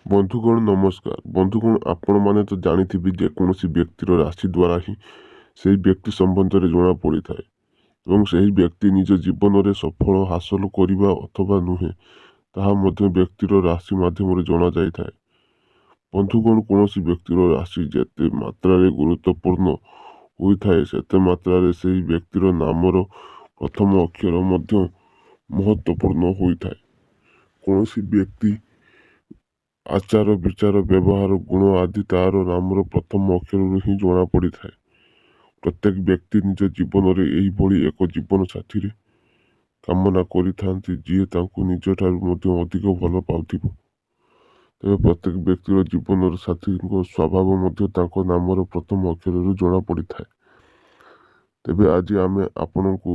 ବନ୍ଧୁଗଣ ନମସ୍କାର। ବନ୍ଧୁଗଣ ଆପଣମାନେ ତ ଜାଣିଥିବେ ଯେକୌଣସି ବ୍ୟକ୍ତିର ରାଶି ଦ୍ୱାରା ହିଁ ସେହି ବ୍ୟକ୍ତି ସମ୍ବନ୍ଧରେ ଜଣାପଡ଼ିଥାଏ ଏବଂ ସେହି ବ୍ୟକ୍ତି ନିଜ ଜୀବନରେ ସଫଳ ହାସଲ କରିବା ଅଥବା ନୁହେଁ ତାହା ମଧ୍ୟ ବ୍ୟକ୍ତିର ରାଶି ମାଧ୍ୟମରେ ଜଣାଯାଇଥାଏ। ବନ୍ଧୁଗଣ କୌଣସି ବ୍ୟକ୍ତିର ରାଶି ଯେତେ ମାତ୍ରାରେ ଗୁରୁତ୍ୱପୂର୍ଣ୍ଣ ହୋଇଥାଏ ସେତେ ମାତ୍ରାରେ ସେହି ବ୍ୟକ୍ତିର ନାମର ପ୍ରଥମ ଅକ୍ଷର ମଧ୍ୟ ମହତ୍ତ୍ୱପୂର୍ଣ୍ଣ ହୋଇଥାଏ। କୌଣସି ବ୍ୟକ୍ତି ଆଚାର ବିଚାର ବ୍ୟବହାର ଗୁଣ ଆଦି ତାର ନାମର ପ୍ରଥମ ଅକ୍ଷରରୁ ହିଁ ଜଣାପଡ଼ିଥାଏ। ପ୍ରତ୍ୟେକ ବ୍ୟକ୍ତି ନିଜ ଜୀବନରେ ଏହିଭଳି ଏକ ଜୀବନ ସାଥୀରେ କାମନା କରିଥାନ୍ତି ଯିଏ ତାଙ୍କୁ ନିଜଠାରୁ ମଧ୍ୟ ଅଧିକ ଭଲ ପାଉଥିବ। ତେବେ ପ୍ରତ୍ୟେକ ବ୍ୟକ୍ତିର ଜୀବନର ସାଥୀଙ୍କ ସ୍ୱଭାବ ମଧ୍ୟ ତାଙ୍କ ନାମର ପ୍ରଥମ ଅକ୍ଷରରୁ ଜଣାପଡ଼ିଥାଏ। ତେବେ ଆଜି ଆମେ ଆପଣଙ୍କୁ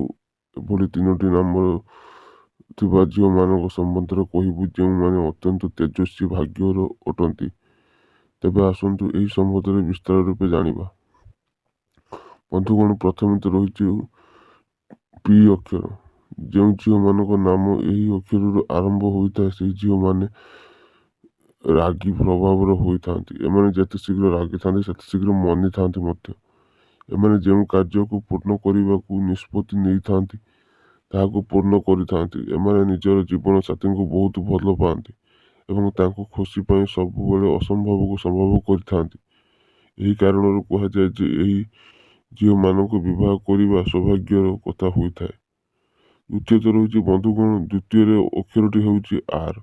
ଏଭଳି 3ଟି ନାମର ଥିବା ଝିଅମାନଙ୍କ ସମ୍ବନ୍ଧରେ କହିବୁ ଯେଉଁମାନେ ଅତ୍ୟନ୍ତ ତେଜସ୍ୱୀ ଭାଗ୍ୟର ଅଟନ୍ତି। ତେବେ ଆସନ୍ତୁ ଏହି ସମ୍ବନ୍ଧରେ ବିସ୍ତାର ରୂପେ ଜାଣିବା। ବନ୍ଧୁଗଣ ପ୍ରଥମେ ତ ରହିଛି ପି ଅକ୍ଷର। ଯେଉଁ ଝିଅମାନଙ୍କ ନାମ ଏହି ଅକ୍ଷରରୁ ଆରମ୍ଭ ହୋଇଥାଏ ସେହି ଝିଅମାନେ ରାଗୀ ସ୍ୱଭାବର ହୋଇଥାନ୍ତି। ଏମାନେ ଯେତେ ଶୀଘ୍ର ରାଗିଥାନ୍ତି ସେତେ ଶୀଘ୍ର ମନିଥାନ୍ତି ମଧ୍ୟ। ଏମାନେ ଯେଉଁ କାର୍ଯ୍ୟକୁ ପୂର୍ଣ୍ଣ କରିବାକୁ ନିଷ୍ପତ୍ତି ନେଇଥାନ୍ତି ତାହାକୁ ପୂର୍ଣ୍ଣ କରିଥାନ୍ତି। ଏମାନେ ନିଜର ଜୀବନ ସାଥୀଙ୍କୁ ବହୁତ ଭଲ ପାଆନ୍ତି ଏବଂ ତାଙ୍କ ଖୁସି ପାଇଁ ସବୁବେଳେ ଅସମ୍ଭବକୁ ସମ୍ଭବ କରିଥାନ୍ତି। ଏହି କାରଣରୁ କୁହାଯାଏ ଯେ ଏହି ଝିଅମାନଙ୍କୁ ବିବାହ କରିବା ସୌଭାଗ୍ୟର କଥା ହୋଇଥାଏ। ଦ୍ୱିତୀୟତଃ ରହିଛି ବନ୍ଧୁଗଣ ଦ୍ୱିତୀୟରେ ଅକ୍ଷରଟି ହେଉଛି ଆର୍।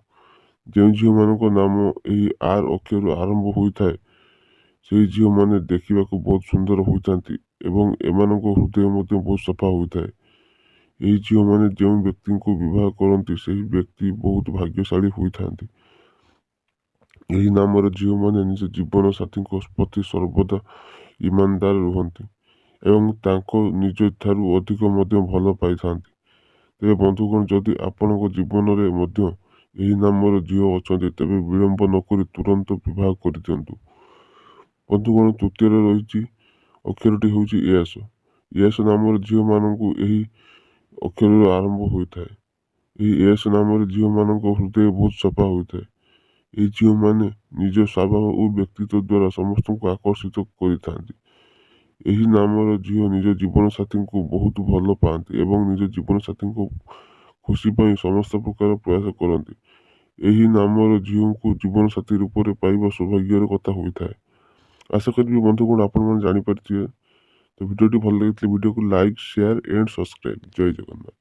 ଯେଉଁ ଝିଅମାନଙ୍କ ନାମ ଏହି ଆର୍ ଅକ୍ଷରରୁ ଆରମ୍ଭ ହୋଇଥାଏ ସେହି ଝିଅମାନେ ଦେଖିବାକୁ ବହୁତ ସୁନ୍ଦର ହୋଇଥାନ୍ତି ଏବଂ ଏମାନଙ୍କ ହୃଦୟ ମଧ୍ୟ ବହୁତ ସଫା ହୋଇଥାଏ। ଏହି ଝିଅମାନେ ଯେଉଁ ବ୍ୟକ୍ତିଙ୍କୁ ବିବାହ କରନ୍ତି ସେହି ବ୍ୟକ୍ତି ବହୁତ ଭାଗ୍ୟଶାଳୀ ହୋଇଥାନ୍ତି। ଏହି ନାମର ଝିଅମାନେ ନିଜ ଜୀବନ ସାଥୀଙ୍କ ପ୍ରତି ସର୍ବଦା ଇମାନଦାର ରୁହନ୍ତି ଏବଂ ତାଙ୍କ ନିଜ ଠାରୁ ଅଧିକ ମଧ୍ୟ ଭଲ ପାଇଥାନ୍ତି। ତେବେ ବନ୍ଧୁଗଣ ଯଦି ଆପଣଙ୍କ ଜୀବନରେ ମଧ୍ୟ ଏହି ନାମର ଝିଅ ଅଛନ୍ତି ତେବେ ବିଳମ୍ବ ନକରି ତୁରନ୍ତ ବିବାହ କରିଦିଅନ୍ତୁ। ବନ୍ଧୁଗଣ ତୃତୀୟରେ ରହିଛି ଅକ୍ଷରଟି ହେଉଛି ଏସ୍। ଏସ୍ ନାମର ଝିଅମାନଙ୍କୁ ଏହି ଅକ୍ଷରରୁ ଆରମ୍ଭ ହୋଇଥାଏ। ଏହି ଏସ୍ ନାମର ଝିଅମାନଙ୍କ ହୃଦୟ ବହୁତ ସଫା ହୋଇଥାଏ। ଏହି ଝିଅମାନେ ନିଜ ସ୍ୱଭାବ ଓ ବ୍ୟକ୍ତିତ୍ୱ ଦ୍ୱାରା ସମସ୍ତଙ୍କୁ ଆକର୍ଷିତ କରିଥାନ୍ତି। ଏହି ନାମର ଝିଅ ନିଜ ଜୀବନ ସାଥୀଙ୍କୁ ବହୁତ ଭଲ ପାଆନ୍ତି ଏବଂ ନିଜ ଜୀବନ ସାଥୀଙ୍କ ଖୁସି ପାଇଁ ସମସ୍ତ ପ୍ରକାର ପ୍ରୟାସ କରନ୍ତି। ଏହି ନାମର ଝିଅଙ୍କୁ ଜୀବନ ସାଥୀ ରୂପରେ ପାଇବା ସୌଭାଗ୍ୟର କଥା ହୋଇଥାଏ। ଆଶା କରିବି ବନ୍ଧୁଗଣ ଆପଣମାନେ ଜାଣିପାରିଥିବେ। ତ ଭିଡ଼ିଓଟି ଭଲ ଲାଗିଥିଲେ ଭିଡ଼ିଓକୁ ଲାଇକ୍ ସେୟାର ଏଣ୍ଡ ସବସ୍କ୍ରାଇବ୍। ଜୟ ଜଗନ୍ନାଥ।